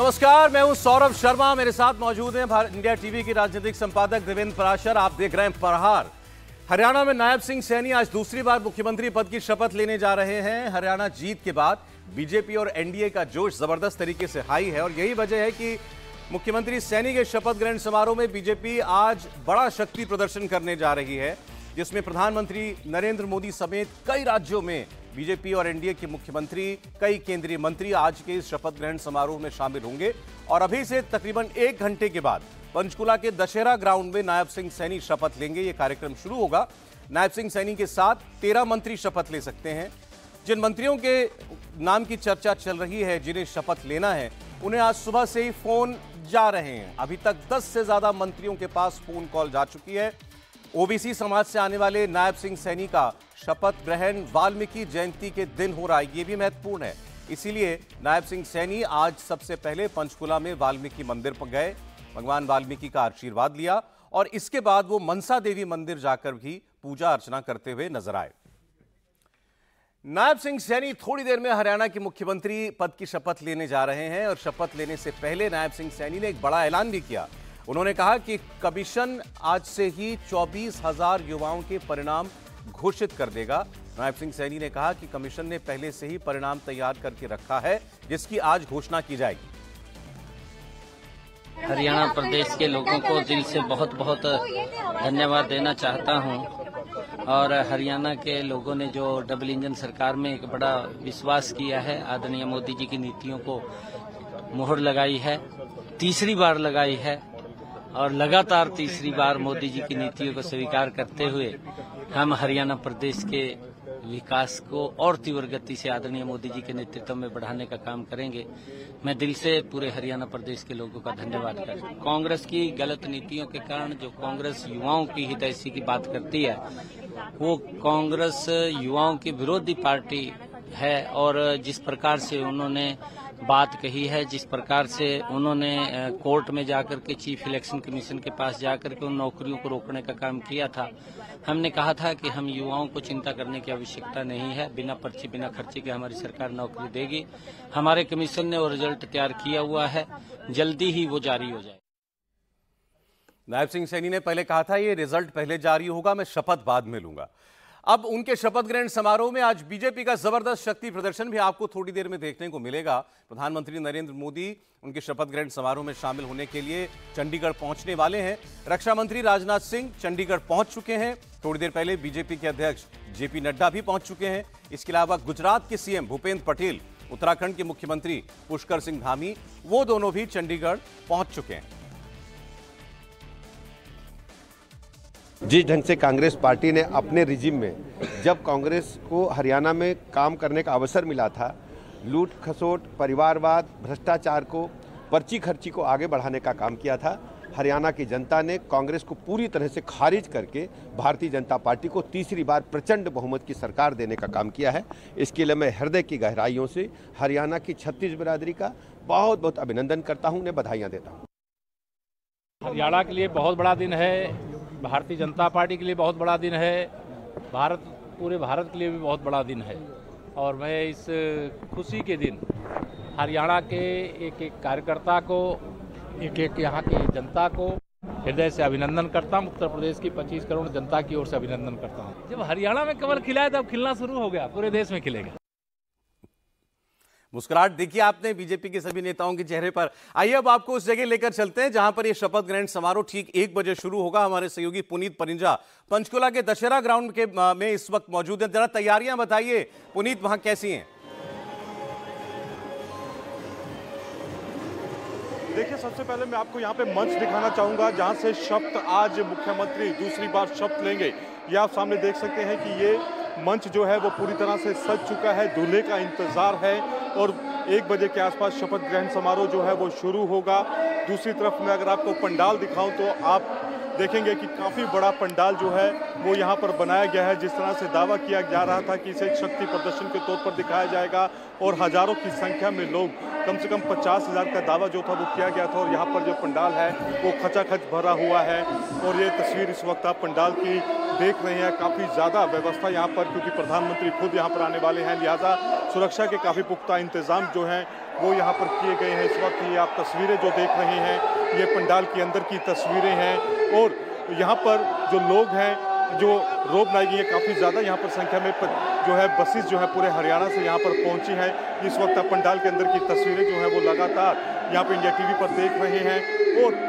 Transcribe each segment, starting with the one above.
नमस्कार, मैं हूं सौरभ शर्मा। मेरे साथ मौजूद हैं इंडिया टीवी की राजनीतिक संपादक देवेंद्र पराशर। आप देख रहे हैं प्रहार। हरियाणा में नायब सिंह सैनी आज दूसरी बार मुख्यमंत्री पद की शपथ लेने जा रहे हैं। हरियाणा जीत के बाद बीजेपी और एनडीए का जोश जबरदस्त तरीके से हाई है और यही वजह है कि मुख्यमंत्री सैनी के शपथ ग्रहण समारोह में बीजेपी आज बड़ा शक्ति प्रदर्शन करने जा रही है, जिसमें प्रधानमंत्री नरेंद्र मोदी समेत कई राज्यों में बीजेपी और एनडीए के मुख्यमंत्री, कई केंद्रीय मंत्री आज के इस शपथ ग्रहण समारोह में शामिल होंगे। और अभी से तकरीबन 1 घंटे के बाद पंचकुला के दशहरा ग्राउंड में नायब सिंह सैनी शपथ लेंगे। ये कार्यक्रम शुरू होगा। नायब सिंह सैनी के साथ 13 मंत्री शपथ ले सकते हैं। जिन मंत्रियों के नाम की चर्चा चल रही है, जिन्हें शपथ लेना है, उन्हें आज सुबह से ही फोन जा रहे हैं। अभी तक 10 से ज्यादा मंत्रियों के पास फोन कॉल जा चुकी है। ओबीसी समाज से आने वाले नायब सिंह सैनी का शपथ ग्रहण वाल्मीकि जयंती के दिन हो रहा है, ये भी महत्वपूर्ण है। इसीलिए नायब सिंह सैनी आज सबसे पहले पंचकुला में वाल्मीकि मंदिर पर गए, भगवान वाल्मीकि का आशीर्वाद लिया और इसके बाद वो मनसा देवी मंदिर जाकर भी पूजा अर्चना करते हुए नजर आए। नायब सिंह सैनी थोड़ी देर में हरियाणा के मुख्यमंत्री पद की शपथ लेने जा रहे हैं और शपथ लेने से पहले नायब सिंह सैनी ने एक बड़ा ऐलान भी किया। उन्होंने कहा कि कमीशन आज से ही 24,000 युवाओं के परिणाम घोषित कर देगा। नायब सिंह सैनी ने कहा कि कमीशन ने पहले से ही परिणाम तैयार करके रखा है, जिसकी आज घोषणा की जाएगी। हरियाणा प्रदेश के लोगों को दिल से बहुत बहुत धन्यवाद देना चाहता हूं और हरियाणा के लोगों ने जो डबल इंजन सरकार में एक बड़ा विश्वास किया है, आदरणीय मोदी जी की नीतियों को मुहर लगाई है, तीसरी बार लगाई है और लगातार तीसरी बार मोदी जी की नीतियों को स्वीकार करते हुए हम हरियाणा प्रदेश के विकास को और तीव्र गति से आदरणीय मोदी जी के नेतृत्व में बढ़ाने का काम करेंगे। मैं दिल से पूरे हरियाणा प्रदेश के लोगों का धन्यवाद करता हूं। कांग्रेस की गलत नीतियों के कारण जो कांग्रेस युवाओं की हितैषी की बात करती है, वो कांग्रेस युवाओं की विरोधी पार्टी है और जिस प्रकार से उन्होंने बात कही है, जिस प्रकार से उन्होंने कोर्ट में जाकर के चीफ इलेक्शन कमीशन के पास जाकर के उन नौकरियों को रोकने का काम किया था, हमने कहा था कि हम युवाओं को चिंता करने की आवश्यकता नहीं है, बिना पर्ची बिना खर्चे के हमारी सरकार नौकरी देगी। हमारे कमीशन ने वो रिजल्ट तैयार किया हुआ है, जल्दी ही वो जारी हो जाए। नायब सिंह सैनी ने पहले कहा था ये रिजल्ट पहले जारी होगा, मैं शपथ बाद में लूंगा। अब उनके शपथ ग्रहण समारोह में आज बीजेपी का जबरदस्त शक्ति प्रदर्शन भी आपको थोड़ी देर में देखने को मिलेगा। प्रधानमंत्री नरेंद्र मोदी उनके शपथ ग्रहण समारोह में शामिल होने के लिए चंडीगढ़ पहुंचने वाले हैं। रक्षा मंत्री राजनाथ सिंह चंडीगढ़ पहुंच चुके हैं। थोड़ी देर पहले बीजेपी के अध्यक्ष जेपी नड्डा भी पहुंच चुके हैं। इसके अलावा गुजरात के सीएम भूपेंद्र पटेल, उत्तराखंड के मुख्यमंत्री पुष्कर सिंह धामी, वो दोनों भी चंडीगढ़ पहुंच चुके हैं। जिस ढंग से कांग्रेस पार्टी ने अपने रिजिम में, जब कांग्रेस को हरियाणा में काम करने का अवसर मिला था, लूट खसोट, परिवारवाद, भ्रष्टाचार को, पर्ची खर्ची को आगे बढ़ाने का काम किया था, हरियाणा की जनता ने कांग्रेस को पूरी तरह से खारिज करके भारतीय जनता पार्टी को तीसरी बार प्रचंड बहुमत की सरकार देने का काम किया है। इसके लिए मैं हृदय की गहराइयों से हरियाणा की छत्तीस बिरादरी का बहुत बहुत अभिनंदन करता हूँ, उन्हें बधाइयाँ देता हूँ। हरियाणा के लिए बहुत बड़ा दिन है, भारतीय जनता पार्टी के लिए बहुत बड़ा दिन है, पूरे भारत के लिए भी बहुत बड़ा दिन है और मैं इस खुशी के दिन हरियाणा के एक एक कार्यकर्ता को, एक एक यहाँ की जनता को हृदय से अभिनंदन करता हूँ। उत्तर प्रदेश की 25 करोड़ जनता की ओर से अभिनंदन करता हूँ। जब हरियाणा में कमल खिला है, तब खिलना शुरू हो गया, पूरे देश में खिलेगा। मुस्कुराहट देखिए आपने बीजेपी के सभी नेताओं के चेहरे पर। आइए अब आपको उस जगह लेकर चलते हैं जहां पर यह शपथ ग्रहण समारोह ठीक 1 बजे शुरू होगा। हमारे सहयोगी पुनीत परिंजा पंचकुला के दशहरा ग्राउंड के में इस वक्त मौजूद है। जरा तैयारियां बताइए पुनीत, वहां कैसी हैं? देखिए, सबसे पहले मैं आपको यहाँ पे मंच दिखाना चाहूंगा जहां से शपथ आज मुख्यमंत्री दूसरी बार शपथ लेंगे। ये आप सामने देख सकते हैं कि ये मंच जो है वो पूरी तरह से सज चुका है, दूल्हे का इंतजार है और 1 बजे के आसपास शपथ ग्रहण समारोह जो है वो शुरू होगा। दूसरी तरफ मैं अगर आपको पंडाल दिखाऊं तो आप देखेंगे कि काफ़ी बड़ा पंडाल जो है वो यहाँ पर बनाया गया है। जिस तरह से दावा किया जा रहा था कि इसे एक शक्ति प्रदर्शन के तौर पर दिखाया जाएगा और हजारों की संख्या में लोग, कम से कम 50,000 का दावा जो था वो किया गया था और यहाँ पर जो पंडाल है वो खचाखच भरा हुआ है। और ये तस्वीर इस वक्त आप पंडाल की देख रहे हैं काफ़ी ज़्यादा व्यवस्था यहाँ पर, क्योंकि प्रधानमंत्री खुद यहाँ पर आने वाले हैं, लिहाजा सुरक्षा के काफ़ी पुख्ता इंतजाम जो हैं वो यहाँ पर किए गए हैं। इस वक्त ये आप तस्वीरें जो देख रहे हैं ये पंडाल के अंदर की तस्वीरें हैं, और यहाँ पर जो लोग हैं जो रोब लाई गई है काफ़ी ज़्यादा यहाँ पर संख्या में जो है बसेस जो है पूरे हरियाणा से यहाँ पर पहुँची हैं। इस वक्त आप पंडाल के अंदर की तस्वीरें जो है वो लगातार यहाँ पर इंडिया टीवी पर देख रहे हैं। और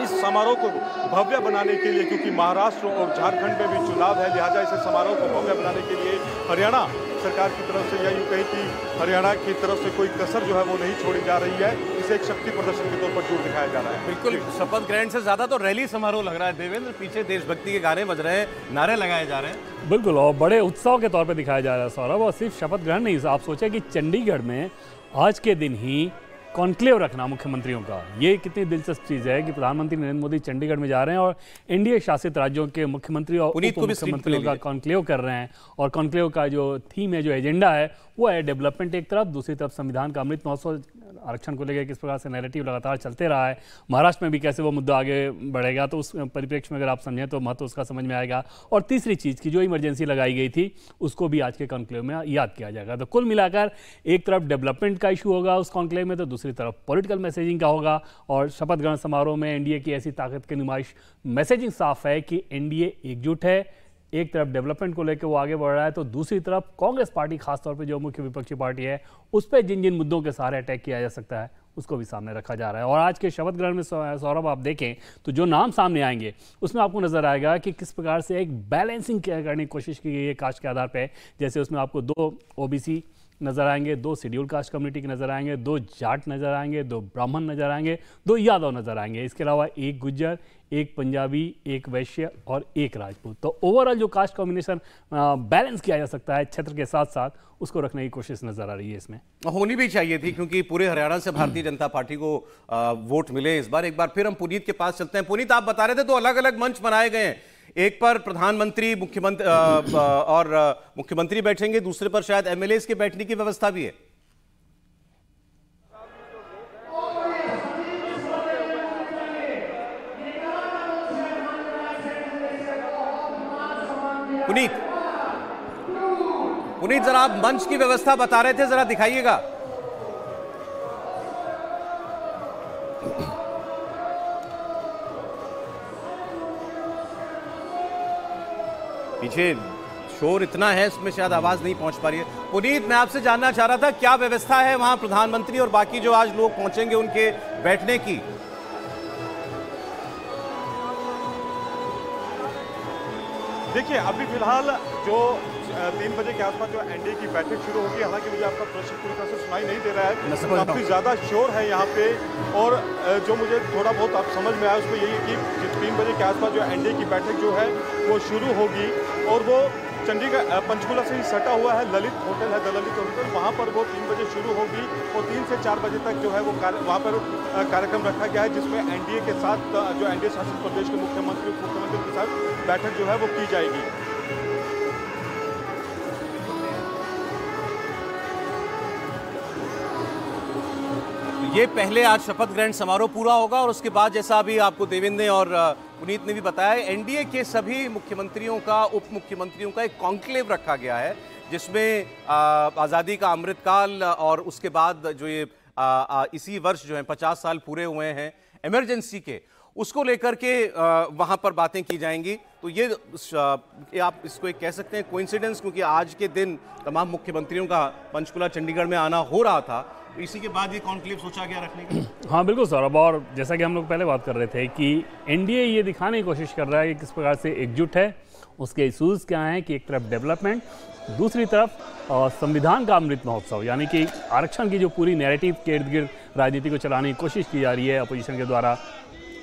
इस समारोह को भव्य बनाने के लिए, क्योंकि महाराष्ट्र और झारखंड में भी चुनाव है, लिहाजा इस समारोह को भव्य बनाने के लिए हरियाणा सरकार की तरफ से, या यूँ कहीं कि हरियाणा की तरफ से कोई कसर जो है वो नहीं छोड़ी जा रही है। इसे एक शक्ति प्रदर्शन के तौर पर जोर दिखाया जा रहा है। बिल्कुल, शपथ ग्रहण से ज्यादा तो रैली समारोह लग रहा है देवेंद्र। पीछे देशभक्ति के गाने बज रहे हैं, नारे लगाए जा रहे हैं। बिल्कुल, और बड़े उत्सव के तौर पर दिखाया जा रहा है सौरभ। और सिर्फ शपथ ग्रहण नहीं, आप सोचे कि चंडीगढ़ में आज के दिन ही कॉन्क्लेव रखना मुख्यमंत्रियों का, ये कितनी दिलचस्प चीज़ है कि प्रधानमंत्री नरेंद्र मोदी चंडीगढ़ में जा रहे हैं और एनडीए शासित राज्यों के मुख्यमंत्री और उप मुख्यमंत्रियों का कॉन्क्लेव कर रहे हैं। और कॉन्क्लेव का जो थीम है, जो एजेंडा है, वो है डेवलपमेंट एक तरफ, दूसरी तरफ संविधान का अमृत महोत्सव, आरक्षण को लेकर किस प्रकार से नैरेटिव लगातार चलते रहा है, महाराष्ट्र में भी कैसे वो मुद्दा आगे बढ़ेगा, तो उस परिप्रेक्ष्य में अगर आप समझें तो महत्व उसका समझ में आएगा। और तीसरी चीज़ की जो इमरजेंसी लगाई गई थी उसको भी आज के कॉन्क्लेव में याद किया जाएगा। तो कुल मिलाकर एक तरफ डेवलपमेंट का इशू होगा उस कॉन्क्लेव में, तो दूसरी तरफ पॉलिटिकल मैसेजिंग का होगा। और शपथ ग्रहण समारोह में एनडीए की ऐसी ताकत की नुमाइश, मैसेजिंग साफ है कि एनडीए एकजुट है। एक तरफ डेवलपमेंट को लेकर वो आगे बढ़ रहा है, तो दूसरी तरफ कांग्रेस पार्टी खासतौर पे जो मुख्य विपक्षी पार्टी है उस पर जिन जिन मुद्दों के सहारे अटैक किया जा सकता है उसको भी सामने रखा जा रहा है। और आज के शपथ ग्रहण में सौरभ आप देखें तो जो नाम सामने आएंगे उसमें आपको नजर आएगा कि किस प्रकार से एक बैलेंसिंग करने की कोशिश की गई है कास्ट के आधार पर। जैसे उसमें आपको 2 ओबीसी नजर आएंगे, 2 शेड्यूल कास्ट कम्युनिटी के नजर आएंगे, 2 जाट नजर आएंगे, 2 ब्राह्मण नजर आएंगे, 2 यादव नजर आएंगे। इसके अलावा 1 गुज्जर, 1 पंजाबी, 1 वैश्य और 1 राजपूत। तो ओवरऑल जो कास्ट कॉम्बिनेशन बैलेंस किया जा सकता है क्षेत्र के साथ साथ, उसको रखने की कोशिश नजर आ रही है। इसमें होनी भी चाहिए थी, क्योंकि पूरे हरियाणा से भारतीय जनता पार्टी को वोट मिले इस बार। एक बार फिर हम पुनीत के पास चलते हैं। पुनीत, आप बता रहे थे 2 अलग अलग मंच बनाए गए हैं, एक पर प्रधानमंत्री मुख्यमंत्री और मुख्यमंत्री बैठेंगे, दूसरे पर शायद एमएलएस के बैठने की व्यवस्था भी है। पुनीत जरा आप मंच की व्यवस्था बता रहे थे, जरा दिखाइएगा। पीछे शोर इतना है, इसमें शायद आवाज नहीं पहुंच पा रही है। पुनीत, मैं आपसे जानना चाह रहा था क्या व्यवस्था है वहां प्रधानमंत्री और बाकी जो आज लोग पहुंचेंगे उनके बैठने की? देखिए, अभी फिलहाल जो 3 बजे के आसपास जो एनडीए की बैठक शुरू होगी, हालांकि मुझे आपका प्रश्न पूरी तरह से सुनाई नहीं दे रहा है, काफी ज्यादा शोर है यहाँ पे। और जो मुझे थोड़ा बहुत आप समझ में आया उसमें यही है कि 3 बजे के आसपास जो एनडीए की बैठक जो है वो शुरू होगी, और वो चंडीगढ़ पंचकुला से ही सटा हुआ है, ललित होटल है, द ललित होटल, वहाँ पर वो 3 बजे शुरू होगी और 3 से 4 बजे तक जो है वो वहाँ पर कार्यक्रम रखा गया है, जिसमें एनडीए के साथ जो एनडीए शासित प्रदेश के मुख्यमंत्री उप मुख्यमंत्री के साथ बैठक जो है वो की जाएगी। ये पहले आज शपथ ग्रहण समारोह पूरा होगा और उसके बाद, जैसा अभी आपको देवेंद्र ने और पुनीत ने भी बताया, एनडीए के सभी मुख्यमंत्रियों का, उप मुख्यमंत्रियों का एक कॉन्क्लेव रखा गया है, जिसमें आज़ादी का अमृतकाल और उसके बाद जो ये इसी वर्ष जो है 50 साल पूरे हुए हैं इमरजेंसी के, उसको लेकर के वहाँ पर बातें की जाएंगी। तो ये आप इसको एक कह सकते हैं कोइंसिडेंस, क्योंकि आज के दिन तमाम मुख्यमंत्रियों का पंचकुला चंडीगढ़ में आना हो रहा था, तो इसी के बाद ये कॉन्क्लेव सोचा गया रखने का। हाँ बिल्कुल सौरभ, और जैसा कि हम लोग पहले बात कर रहे थे कि एनडीए ये दिखाने की कोशिश कर रहा है कि किस प्रकार से एकजुट है, उसके इशूज़ क्या हैं कि एक तरफ डेवलपमेंट, दूसरी तरफ संविधान का अमृत महोत्सव, यानी कि आरक्षण की जो पूरी नैरेटिव के इर्द गिर्द राजनीति को चलाने की कोशिश की जा रही है अपोजिशन के द्वारा,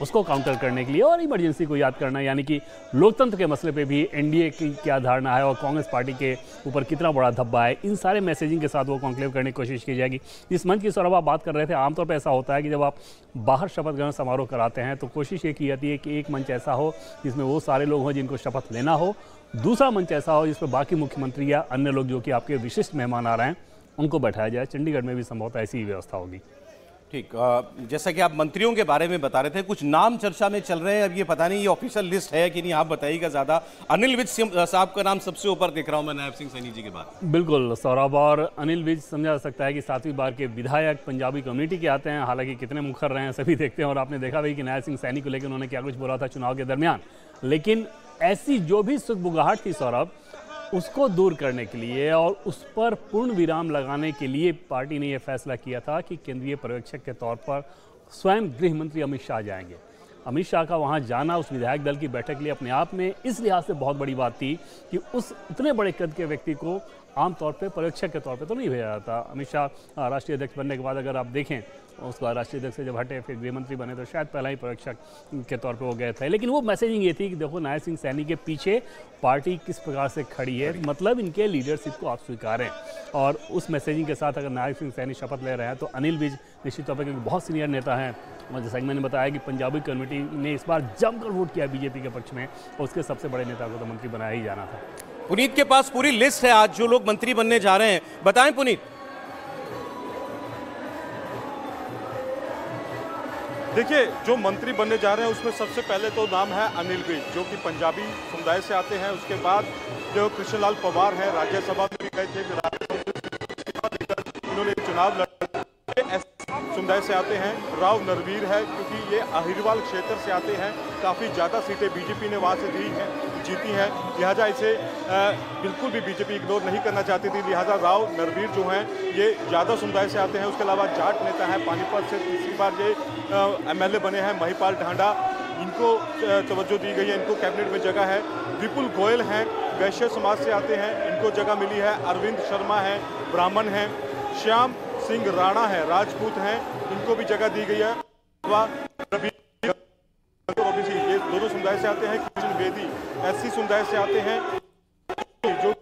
उसको काउंटर करने के लिए, और इमरजेंसी को याद करना, यानी कि लोकतंत्र के मसले पे भी एनडीए की क्या धारणा है और कांग्रेस पार्टी के ऊपर कितना बड़ा धब्बा है, इन सारे मैसेजिंग के साथ वो कॉन्क्लेव करने की कोशिश की जाएगी। इस मंच की सौरभ आप बात कर रहे थे, आमतौर पर ऐसा होता है कि जब आप बाहर शपथ ग्रहण समारोह कराते हैं तो कोशिश ये की जाती है कि एक मंच ऐसा हो जिसमें वो सारे लोग हों जिनको शपथ लेना हो, दूसरा मंच ऐसा हो जिसमें बाकी मुख्यमंत्री या अन्य लोग जो कि आपके विशिष्ट मेहमान आ रहे हैं उनको बैठाया जाए। चंडीगढ़ में भी संभवतः ऐसी ही व्यवस्था होगी। ठीक, जैसा कि आप मंत्रियों के बारे में बता रहे थे, कुछ नाम चर्चा में चल रहे हैं। अब ये पता नहीं ये ऑफिशियल लिस्ट है कि नहीं, आप बताइएगा ज्यादा। अनिल विज साहब का नाम सबसे ऊपर देख रहा हूं मैं नायब सिंह सैनी जी के बाद। बिल्कुल सौरभ, और अनिल विज समझा जा सकता है कि 7वीं बार के विधायक पंजाबी कम्युनिटी के आते हैं। हालांकि कितने मुखर रहे हैं सभी देखते हैं, और आपने देखा भी कि नायब सिंह सैनी को लेकर उन्होंने क्या कुछ बोला था चुनाव के दरमियान। लेकिन ऐसी जो भी सुगबुगाहट थी सौरभ, उसको दूर करने के लिए और उस पर पूर्ण विराम लगाने के लिए पार्टी ने यह फैसला किया था कि केंद्रीय पर्यवेक्षक के तौर पर स्वयं गृह मंत्री अमित शाह जाएंगे। अमित शाह का वहां जाना उस विधायक दल की बैठक के लिए अपने आप में इस लिहाज से बहुत बड़ी बात थी कि उस इतने बड़े कद के व्यक्ति को आमतौर पे पर्यवेक्षक के तौर पे तो नहीं भेजा जाता। अमित शाह राष्ट्रीय अध्यक्ष बनने के बाद अगर आप देखें, उसके बाद राष्ट्रीय अध्यक्ष से जब हटे फिर गृह मंत्री बने, तो शायद पहला ही पर्यवेक्षक के तौर पे वो गए थे। लेकिन वो मैसेजिंग ये थी कि देखो नायब सिंह सैनी के पीछे पार्टी किस प्रकार से खड़ी है, मतलब इनके लीडरशिप को आप स्वीकारें। और उस मैसेजिंग के साथ अगर नायब सिंह सैनी शपथ ले रहे हैं तो अनिल विज निश्चित तौर पर, क्योंकि बहुत सीनियर नेता हैं, और जैसा कि मैंने बताया कि पंजाबी कम्युनिटी ने इस बार जमकर वोट किया बीजेपी के पक्ष में, और उसके सबसे बड़े नेता को तो मंत्री बनाया ही जाना था। पुनीत के पास पूरी लिस्ट है आज जो लोग मंत्री बनने जा रहे हैं, बताएं पुनीत। देखिए, जो मंत्री बनने जा रहे हैं उसमें सबसे पहले तो नाम है अनिल विज, जो कि पंजाबी समुदाय से आते हैं। उसके बाद जो कृष्णलाल पवार हैं, राज्यसभा में भी गए थे, फिर उन्होंने चुनाव लड़े, समुदाय से आते हैं। राव नरवीर है, क्योंकि ये अहिरवाल क्षेत्र से आते हैं, काफ़ी ज़्यादा सीटें बीजेपी ने वहाँ से जीती हैं, लिहाजा इसे बिल्कुल भी बीजेपी इग्नोर नहीं करना चाहती थी। लिहाजा राव नरवीर जो हैं ये यादव समुदाय से आते हैं। उसके अलावा जाट नेता हैं, पानीपत से तीसरी बार ये एमएलए बने हैं, महिपाल ढांडा, इनको तवज्जो दी गई है, इनको कैबिनेट में जगह है। विपुल गोयल हैं, वैश्य समाज से आते हैं, इनको जगह मिली है। अरविंद शर्मा हैं, ब्राह्मण हैं। श्याम सिंह राणा है, राजपूत हैं, इनको भी जगह दी गई है। ओबीसी, ये दोनों समुदाय से आते हैं। किशन बेदी एससी समुदाय से आते हैं, जो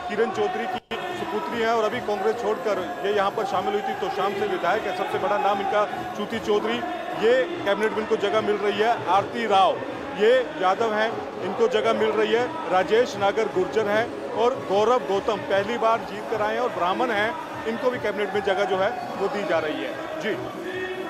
किरण चौधरी की सुपुत्री है और अभी कांग्रेस छोड़कर ये यहाँ पर शामिल हुई थी, तो शाम से विधायक है। सबसे बड़ा नाम इनका श्रुति चौधरी, ये कैबिनेट में इनको जगह मिल रही है। आरती राव, ये यादव हैं, इनको जगह मिल रही है। राजेश नागर गुर्जर है, और गौरव गौतम पहली बार जीत कर आए हैं और ब्राह्मण हैं, इनको भी कैबिनेट में जगह जो है वो दी जा रही है। जी,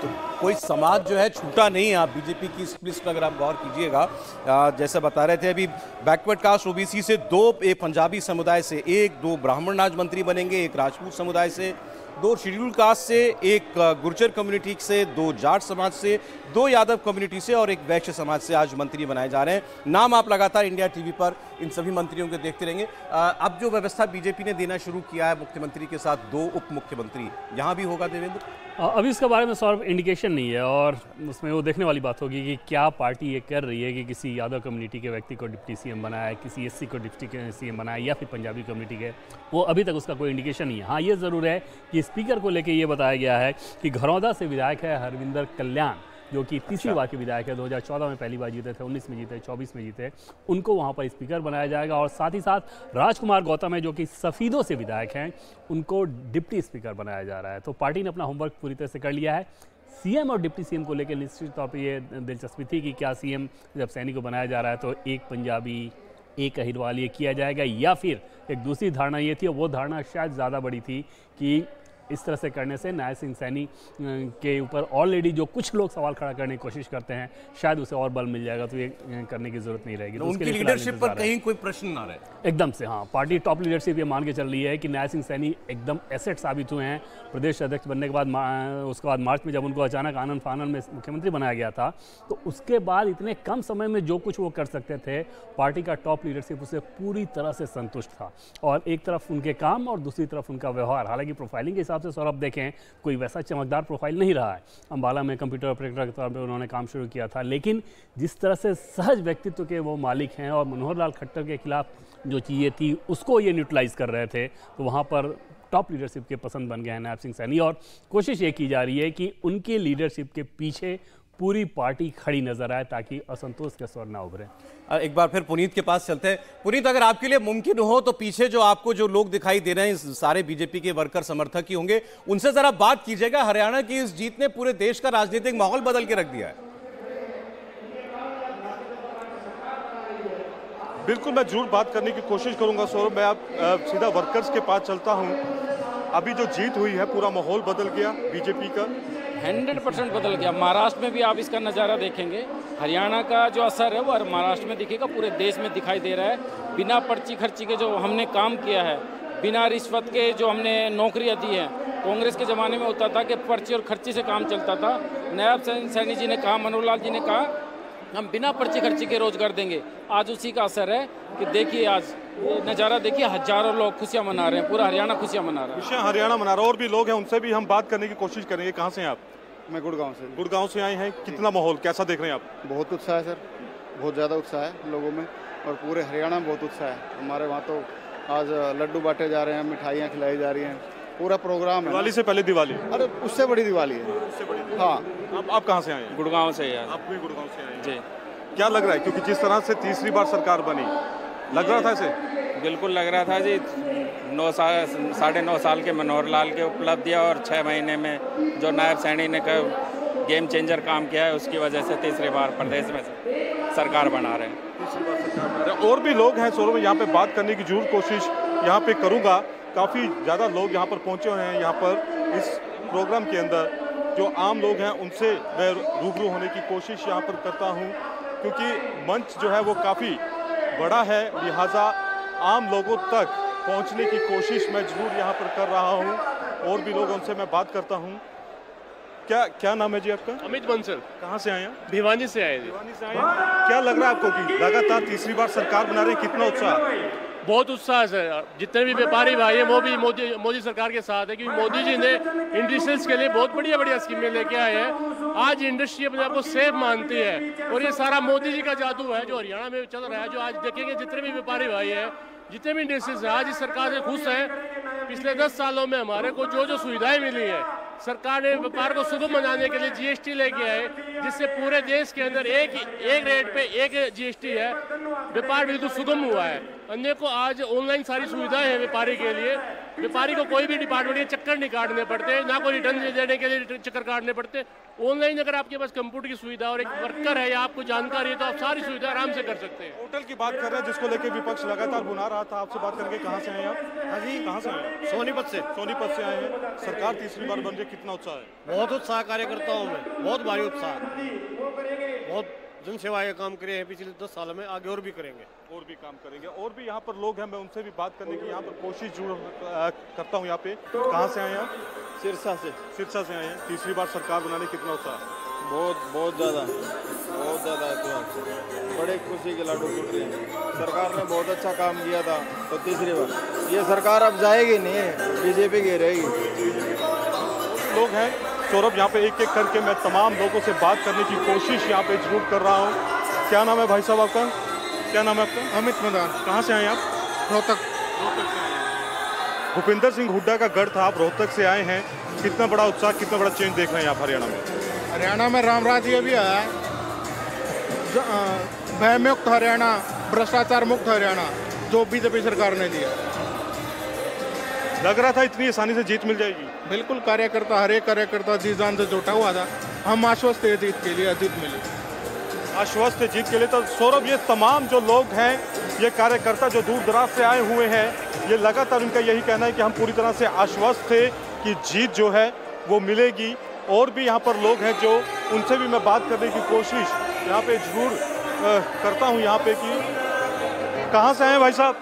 तो कोई समाज जो है छूटा नहीं है। आप बीजेपी की इस लिस्ट पर अगर आप गौर कीजिएगा, जैसे बता रहे थे अभी, बैकवर्ड कास्ट ओबीसी से 2, एक पंजाबी समुदाय से 1, 2 ब्राह्मण आज मंत्री बनेंगे, 1 राजपूत समुदाय से, 2 शेड्यूल कास्ट से, 1 गुर्जर कम्युनिटी से, 2 जाट समाज से, 2 यादव कम्युनिटी से और 1 वैश्य समाज से आज मंत्री बनाए जा रहे हैं। नाम आप लगातार इंडिया टीवी पर इन सभी मंत्रियों के देखते रहेंगे। अब जो व्यवस्था बीजेपी ने देना शुरू किया है मुख्यमंत्री के साथ 2 उप मुख्यमंत्री, यहाँ भी होगा देवेंद्र? अभी इसके बारे में सौरभ इंडिकेशन नहीं है, और उसमें वो देखने वाली बात होगी कि क्या पार्टी ये कर रही है कि किसी यादव कम्युनिटी के व्यक्ति को डिप्टी सीएम बनाया, किसी एससी को डिप्टी सीएम बनाया, या फिर पंजाबी कम्युनिटी के, वो अभी तक उसका कोई इंडिकेशन नहीं है। हाँ, ये ज़रूर है कि स्पीकर को लेकर ये बताया गया है कि घरौदा से विधायक है हरविंदर कल्याण, जो कि तीसरी बार के विधायक है। 2014 में पहली बार जीते थे, 19 में जीते, 24 में जीते, उनको वहां पर स्पीकर बनाया जाएगा। और साथ ही साथ राजकुमार गौतम है, जो कि सफीदों से विधायक हैं, उनको डिप्टी स्पीकर बनाया जा रहा है। तो पार्टी ने अपना होमवर्क पूरी तरह से कर लिया है। सीएम और डिप्टी सीएम को लेकर निश्चित तौर पर ये दिलचस्पी थी कि क्या सीएम जब सैनी को बनाया जा रहा है तो 1 पंजाबी 1 अहिरवाल ये किया जाएगा, या फिर एक दूसरी धारणा ये थी, और वो धारणा शायद ज़्यादा बड़ी थी कि इस तरह से करने से नायब सिंह सैनी के ऊपर ऑलरेडी जो कुछ लोग सवाल खड़ा करने की कोशिश करते हैं, शायद उसे और बल मिल जाएगा, तो ये करने की जरूरत नहीं रहेगी। तो उनकी लीडरशिप पर कहीं कोई प्रश्न ना रहे एकदम से। हाँ, पार्टी टॉप लीडरशिप ये मान के चल रही है कि नायब सिंह सैनी एकदम एसेट साबित हुए हैं। प्रदेश अध्यक्ष बनने के बाद उसके बाद मार्च में जब उनको अचानक आनंद फानन में मुख्यमंत्री बनाया गया था, तो उसके बाद इतने कम समय में जो कुछ वो कर सकते थे, पार्टी का टॉप लीडरशिप उसे पूरी तरह से संतुष्ट था। और एक तरफ उनके काम और दूसरी तरफ उनका व्यवहार, हालांकि प्रोफाइलिंग के हिसाब से सौरभ देखें कोई वैसा चमकदार प्रोफाइल नहीं रहा है। अंबाला में कंप्यूटर ऑपरेटर के तौर पर उन्होंने काम शुरू किया था, लेकिन जिस तरह से सहज व्यक्तित्व के वो मालिक हैं और मनोहर लाल खट्टर के खिलाफ जो चीज़ें थी उसको ये न्यूट्रलाइज कर रहे थे, तो वहाँ पर टॉप लीडरशिप के पसंद बन गए हैं नायब सिंह सैनी। और कोशिश ये की जा रही है कि उनके लीडरशिप के पीछे पूरी पार्टी खड़ी नजर आए ताकि असंतोष के स्वर ना उभरे। एक बार फिर पुनीत के पास चलते हैं। पुनीत, अगर आपके लिए मुमकिन हो तो पीछे जो आपको जो लोग दिखाई दे रहे हैं सारे बीजेपी के वर्कर समर्थक ही होंगे, उनसे जरा बात कीजिएगा। हरियाणा की इस जीत ने पूरे देश का राजनीतिक माहौल बदल के रख दिया है। बिल्कुल, मैं जरूर बात करने की कोशिश करूंगा सौरभ। मैं अब सीधा वर्कर्स के पास चलता हूं। अभी जो जीत हुई है, पूरा माहौल बदल गया बीजेपी का। 100% बदल गया। महाराष्ट्र में भी आप इसका नज़ारा देखेंगे। हरियाणा का जो असर है वो महाराष्ट्र में दिखेगा, पूरे देश में दिखाई दे रहा है। बिना पर्ची खर्ची के जो हमने काम किया है, बिना रिश्वत के जो हमने नौकरियां दी हैं। कांग्रेस के ज़माने में होता था कि पर्ची और खर्ची से काम चलता था। नायब सैनी जी ने कहा, मनोहर लाल जी ने कहा, हम बिना पर्ची खर्ची के रोजगार देंगे। आज उसी का असर है कि देखिए आज नज़ारा देखिए, हजारों लोग खुशियाँ मना रहे हैं, पूरा हरियाणा खुशियाँ मना रहा है। खुशियाँ हरियाणा मना रहा है। और भी लोग हैं, उनसे भी हम बात करने की कोशिश करेंगे। कहाँ से हैं आप? मैं गुड़गांव से। गुड़गांव से आए हैं। कितना माहौल कैसा देख रहे हैं आप? बहुत उत्साह है सर, बहुत ज़्यादा उत्साह है लोगों में, और पूरे हरियाणा में बहुत उत्साह है। हमारे वहाँ तो आज लड्डू बांटे जा रहे हैं, मिठाइयाँ खिलाई जा रही हैं, पूरा प्रोग्राम है। दिवाली से पहले दिवाली? अरे उससे बड़ी दिवाली है। उससे बड़ी दिवाली। हाँ। आप कहाँ से आए हैं? गुड़गांव से यार। आप भी गुड़गांव से आए हैं जी। क्या लग रहा है, क्योंकि जिस तरह से तीसरी बार सरकार बनी, लग रहा था इसे? बिल्कुल लग रहा था जी। 9.5 साल के मनोहर लाल के उपलब्धियाँ और 6 महीने में जो नायब सैनी ने गेम चेंजर काम किया है, उसकी वजह से तीसरी बार प्रदेश में सरकार बना रहे हैं। तीसरी बार सरकार बना रहे हैं। और भी लोग हैं सौरभ, यहाँ पे बात करने की जरूर कोशिश यहाँ पे करूँगा। काफ़ी ज़्यादा लोग यहाँ पर पहुँचे हुए हैं। यहाँ पर इस प्रोग्राम के अंदर जो आम लोग हैं उनसे मैं रूबरू होने की कोशिश यहाँ पर करता हूँ, क्योंकि मंच जो है वो काफ़ी बड़ा है, लिहाजा आम लोगों तक पहुंचने की कोशिश मैं जरूर यहाँ पर कर रहा हूँ। और भी लोगों से मैं बात करता हूँ। क्या नाम है जी आपका? अमित बंसल। कहाँ से आए हैं? भिवानी से आए। भिवानी से आए हैं। क्या लग रहा है आपको कि लगातार तीसरी बार सरकार बना रहे हैं, कितना उत्साह? बहुत उत्साह है सर। जितने भी व्यापारी भाई हैं वो भी मोदी सरकार के साथ है, क्योंकि मोदी जी ने इंडस्ट्रीज के लिए बहुत बढ़िया बढ़िया स्कीमें लेके आए हैं। आज इंडस्ट्री अपने आप को सेफ मानती है, और ये सारा मोदी जी का जादू है जो हरियाणा में चल रहा है। जो आज देखेंगे जितने भी व्यापारी भाई हैं, जितने भी इंडस्ट्रीज हैं, आज इस सरकार से खुश हैं। पिछले 10 सालों में हमारे को जो सुविधाएं मिली है, सरकार ने व्यापार को सुगम बनाने के लिए जीएसटी लेके आए, जिससे पूरे देश के अंदर एक रेट पे एक जीएसटी है। व्यापार बिल्कुल सुगम हुआ है। अन्य को आज ऑनलाइन सारी सुविधाएं हैं व्यापारी के लिए। व्यापारी को कोई भी डिपार्टमेंट के चक्कर नहीं काटने पड़ते, ना कोई रिटर्न देने के लिए चक्कर काटने पड़ते। ऑनलाइन अगर आपके पास कंप्यूटर की सुविधा और एक वर्कर है या आपको जानकारी है, तो आप सारी सुविधा आराम से कर सकते हैं। होटल की बात कर रहे हैं, जिसको लेकर विपक्ष लगातार बुना रहा था। आपसे बात करके कहाँ से आए आप? हाँ जी, कहाँ से आए? सोनीपत से। सोनीपत से आए हैं। सरकार तीसरी बार बन रही है, कितना उत्साह है? बहुत उत्साह कार्यकर्ताओं में, बहुत भारी उत्साह। बहुत जन सेवा के काम करे हैं पिछले 10 सालों में, आगे और भी करेंगे। और भी काम करेंगे। और भी यहाँ पर लोग हैं, मैं उनसे भी बात करने की यहाँ पर कोशिश जरूर करता हूँ। यहाँ पे कहाँ से आए हैं आप? सिरसा से। सिरसा से आए हैं। तीसरी बार सरकार बनाने कितना उत्साह है? बहुत ज़्यादा बड़े खुशी के लाडू फूट रहे हैं। सरकार ने बहुत अच्छा काम किया था, तो तीसरी बार ये सरकार अब जाएगी नहीं, बीजेपी की रहेगी। लोग हैं सौरभ, यहाँ पे एक एक करके मैं तमाम लोगों से बात करने की कोशिश यहाँ पे जरूर कर रहा हूँ। क्या नाम है भाई साहब आपका? क्या नाम है आपका? अमित मदान। कहाँ से आए आप? रोहतक। भूपिंदर सिंह हुड्डा का गढ़ था, आप रोहतक से आए हैं। कितना बड़ा उत्साह, कितना बड़ा चेंज देख रहे हैं आप हरियाणा में? हरियाणा में राम राज्य भी आया है, भय मुक्त हरियाणा, भ्रष्टाचार मुक्त हरियाणा जो बीजेपी सरकार ने दिया। लग रहा था इतनी आसानी से जीत मिल जाएगी? बिल्कुल, कार्यकर्ता हर एक कार्यकर्ता जी जान से जुटा हुआ था। हम आश्वस्त थे जीत के लिए, जीत मिली। आश्वस्त जीत के लिए। तो सौरभ, ये तमाम जो लोग हैं, ये कार्यकर्ता जो दूर दराज से आए हुए हैं, ये लगातार उनका यही कहना है कि हम पूरी तरह से आश्वस्त थे कि जीत जो है वो मिलेगी। और भी यहाँ पर लोग हैं जो, उनसे भी मैं बात करने की कोशिश यहाँ पे जरूर करता हूँ। यहाँ पे कि कहाँ से आए भाई साहब?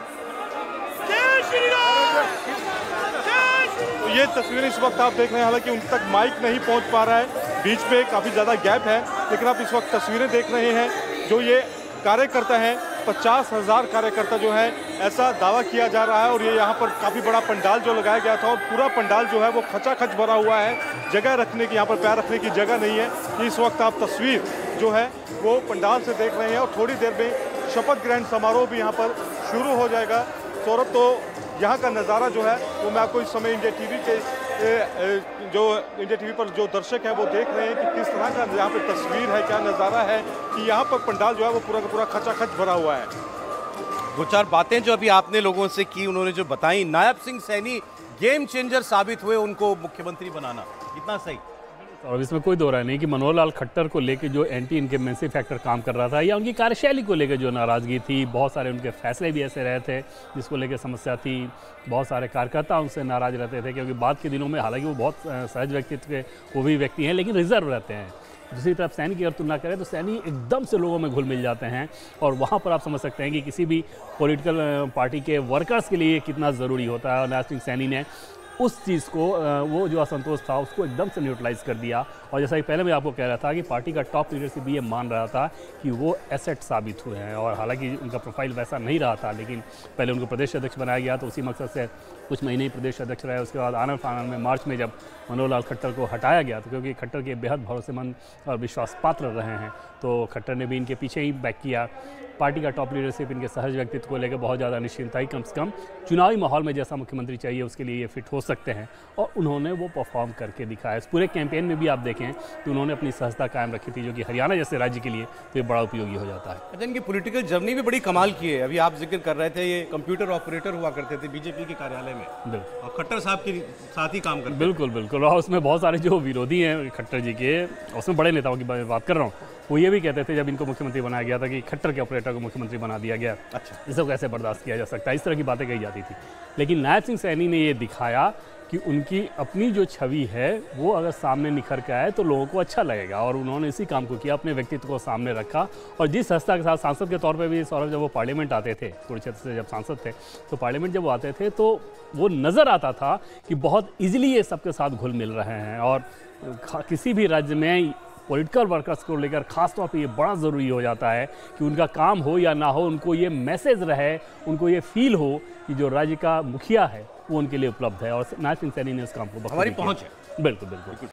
तो ये तस्वीरें इस वक्त आप देख रहे हैं, हालांकि उन तक माइक नहीं पहुंच पा रहा है, बीच पे काफ़ी ज़्यादा गैप है, लेकिन आप इस वक्त तस्वीरें देख रहे हैं। जो ये कार्यकर्ता हैं, 50,000 कार्यकर्ता जो है, ऐसा दावा किया जा रहा है। और ये यहाँ पर काफ़ी बड़ा पंडाल जो लगाया गया था, और पूरा पंडाल जो है वो खचाखच भरा हुआ है। जगह रखने की, यहाँ पर पैर रखने की जगह नहीं है। इस वक्त आप तस्वीर जो है वो पंडाल से देख रहे हैं, और थोड़ी देर में शपथ ग्रहण समारोह भी यहाँ पर शुरू हो जाएगा। सौरभ, तो यहाँ का नज़ारा जो है वो मैं आपको इस समय इंडिया टीवी पर जो दर्शक हैं वो देख रहे हैं कि किस तरह का यहाँ पे तस्वीर है, क्या नज़ारा है कि यहाँ पर पंडाल जो है वो पूरा का पूरा खचाखच भरा हुआ है। दो चार बातें जो अभी आपने लोगों से की, उन्होंने जो बताई, नायब सिंह सैनी गेम चेंजर साबित हुए उनको मुख्यमंत्री बनाना, कितना सही? और इसमें कोई दो राय नहीं कि मनोहर लाल खट्टर को लेकर जो एंटी इनकम्बेंसी फैक्टर काम कर रहा था या उनकी कार्यशैली को लेकर जो नाराज़गी थी, बहुत सारे उनके फैसले भी ऐसे रहे थे जिसको लेकर समस्या थी। बहुत सारे कार्यकर्ता उनसे नाराज़ रहते थे क्योंकि बाद के दिनों में, हालांकि वो बहुत सहज व्यक्तित्व के वो भी व्यक्ति हैं, लेकिन रिजर्व रहते हैं। दूसरी तरफ सैनी की अगर तुलना करें तो सैनी एकदम से लोगों में घुल मिल जाते हैं और वहाँ पर आप समझ सकते हैं कि किसी भी पॉलिटिकल पार्टी के वर्कर्स के लिए कितना ज़रूरी होता है। और नवाब सिंह सैनी ने उस चीज़ को, वो जो असंतोष था उसको एकदम से न्यूट्रलाइज कर दिया। और जैसा कि पहले मैं आपको कह रहा था कि पार्टी का टॉप लीडरशिप भी ये मान रहा था कि वो एसेट साबित हुए हैं। और हालांकि उनका प्रोफाइल वैसा नहीं रहा था, लेकिन पहले उनको प्रदेश अध्यक्ष बनाया गया तो उसी मकसद से कुछ महीने ही प्रदेश अध्यक्ष रहे। उसके बाद आनंद फानंद में मार्च में जब मनोहर लाल खट्टर को हटाया गया तो क्योंकि खट्टर के बेहद भरोसेमंद और विश्वास पात्र रहे हैं तो खट्टर ने भी इनके पीछे ही बैक किया। पार्टी का टॉप लीडरशिप इनके सहज व्यक्तित्व को लेकर बहुत ज़्यादा निश्चिंत था कि कम से कम चुनावी माहौल में जैसा मुख्यमंत्री चाहिए उसके लिए ये फिट हो सकते हैं, और उन्होंने वो परफॉर्म करके दिखाया। इस पूरे कैंपेन में भी आप देखें कि उन्होंने अपनी सहजता कायम रखी थी, जो कि हरियाणा जैसे राज्य के लिए तो ये बड़ा उपयोगी हो जाता है। अच्छा, इनकी पॉलिटिकल जर्नी भी बड़ी कमाल की है। अभी आप जिक्र कर रहे थे, ये कंप्यूटर ऑपरेटर हुआ करते थे बीजेपी के कार्यालय में, और खट्टर साहब के साथ ही काम करते। बिल्कुल बिल्कुल। और उसमें बहुत सारे जो विरोधी हैं खट्टर जी के, उसमें बड़े नेताओं की बात कर रहा हूँ, वो ये भी कहते थे जब इनको मुख्यमंत्री बनाया गया था कि खट्टर के ऑपरेटर को मुख्यमंत्री बना दिया गया। अच्छा, इसको कैसे बर्दाश्त किया जा सकता है, इस तरह की बातें कही जाती थी। लेकिन नायब सिंह सैनी ने ये दिखाया कि उनकी अपनी जो छवि है वो अगर सामने निखर के आए तो लोगों को अच्छा लगेगा, और उन्होंने इसी काम को किया, अपने व्यक्तित्व को सामने रखा। और जिस संस्था के साथ सांसद के तौर पे भी सौरभ, जब वो पार्लियामेंट आते थे, कुरुक्षेत्र से जब सांसद थे तो पार्लियामेंट जब वो आते थे तो वो नज़र आता था कि बहुत ईजिली ये सबके साथ घुल मिल रहे हैं। और किसी भी राज्य में पॉलिटिकल वर्कर्स को लेकर खासतौर पे ये बड़ा ज़रूरी हो जाता है कि उनका काम हो या ना हो, उनको ये मैसेज रहे, उनको ये फील हो कि जो राज्य का मुखिया है वो उनके लिए उपलब्ध है। और नायब सिंह सैनी ने इस काम को हमारी पहुंच है। बिल्कुल बिल्कुल।